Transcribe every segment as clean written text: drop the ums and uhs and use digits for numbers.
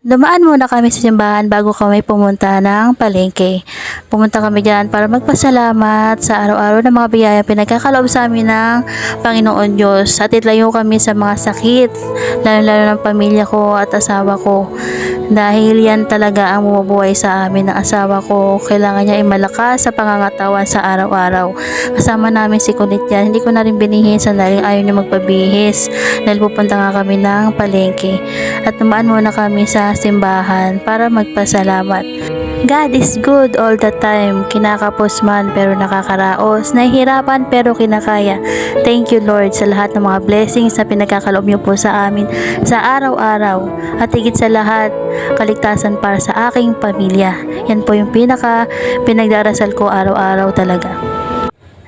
Dumaan muna kami sa simbahan bago kami pumunta ng palengke. Pumunta kami dyan para magpasalamat sa araw-araw ng mga biyaya pinagkakaloob sa amin ng Panginoon Diyos. At itlayo kami sa mga sakit, lalo-lalo ng pamilya ko at asawa ko. Dahil yan talaga ang bumubuhay sa amin ng asawa ko. Kailangan niya ay malakas sa pangangatawan sa araw-araw. Kasama namin si Kulit yan. Hindi ko na rin binihis dahil ayaw niya magpabihis. Dahil pupunta nga kami ng palengke. At namaan muna kami sa simbahan para magpasalamat. God is good all the time. Kinakapos man pero nakakaraos. Nahihirapan pero kinakaya. Thank you Lord sa lahat ng mga blessings na pinagkakaloob niyo po sa amin sa araw-araw. At higit sa lahat, kaligtasan para sa aking pamilya. Yan po yung pinagdarasal ko araw-araw talaga.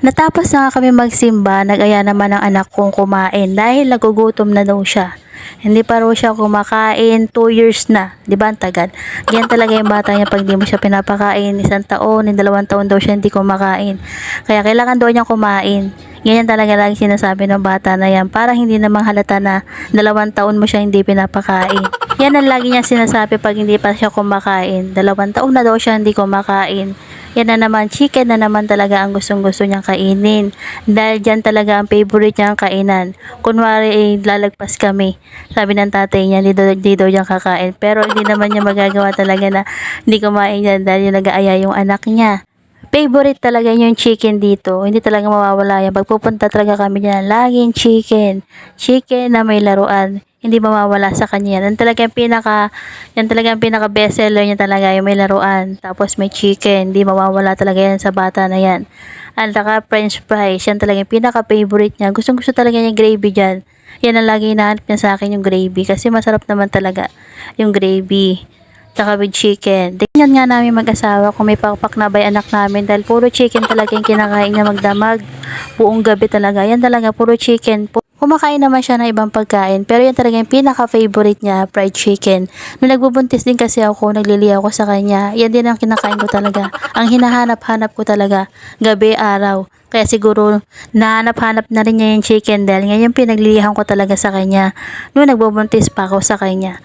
Natapos na nga kami magsimba, nag-aya naman ang anak kong kumain dahil nagugutom na daw siya. Hindi pa raw siya kumakain, 2 years na. Di ba ang tagal? Ganyan talaga yung bata niya pag di mo siya pinapakain. 1 taon, 2 taon daw siya hindi kumakain. Kaya kailangan daw niya kumain. Ganyan talaga lagi sinasabi ng bata na yan para hindi namang halata na 2 taon mo siya hindi pinapakain. Yan ang lagi niya sinasabi pag hindi pa siya kumakain. 2 taon na daw siya hindi kumakain. Yan na naman, chicken na naman talaga ang gustong-gusto niyang kainin. Dahil dyan talaga ang favorite niyang kainan. Kunwari lalagpas kami. Sabi ng tatay niya, di daw niyang kakain. Pero hindi naman niya magagawa talaga na hindi kumain yan dahil yung nag-aaya yung anak niya. Favorite talaga yung chicken dito. Hindi talaga mawawala yan. Pagpupunta talaga kami dyan, laging chicken. Chicken na may laruan. Hindi mawawala sa kanya. Yan talaga yung pinaka best seller niya talaga yung may laruan. Tapos may chicken. Hindi mawawala talaga yan sa bata na yan. At saka french fries. Yan talaga yung pinaka favorite niya. Gustong gusto talaga niya yung gravy dyan. Yan ang lagi hinahanap niya sa akin yung gravy. Kasi masarap naman talaga yung gravy. Tsaka with chicken. Tingnan nga namin mag-asawa kung may pakpak na ba yung anak namin dahil puro chicken talaga yung kinakain niya magdamag. Buong gabi talaga. Yan talaga, puro chicken. Kumakain naman siya ng ibang pagkain pero yan talaga yung pinaka-favorite niya, fried chicken. Nung nagbubuntis din kasi ako, nagliliya ako sa kanya. Yan din ang kinakain ko talaga. Ang hinahanap-hanap ko talaga, gabi, araw. Kaya siguro nahanap-hanap na rin niya yung chicken dahil ngayon pinaglilihan ko talaga sa kanya. Nung nagbubuntis pa ako sa kanya.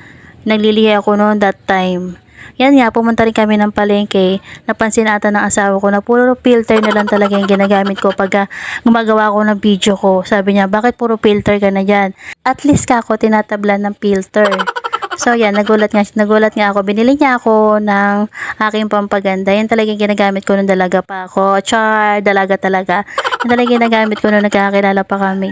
Naglilihi ako noon that time. Yan nga, pumunta rin kami ng palengke. Napansin ata ng asawa ko na puro filter na lang talaga yung ginagamit ko pag gumagawa ko ng video ko. Sabi niya, bakit puro filter ka na dyan? At least ka ako tinatablan ng filter. So yan, nagulat nga ako. Binili niya ako ng aking pampaganda. Yan talaga yung ginagamit ko nung dalaga pa ako. Char, dalaga talaga. Yan talaga yung ginagamit ko nung nagkakakilala pa kami.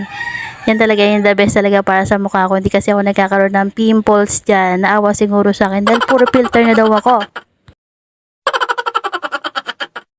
Yan talaga yung the best talaga para sa mukha ko. Hindi kasi ako nagkakaroon ng pimples dyan. Naawa siguro sa akin dahil puro filter na daw ako.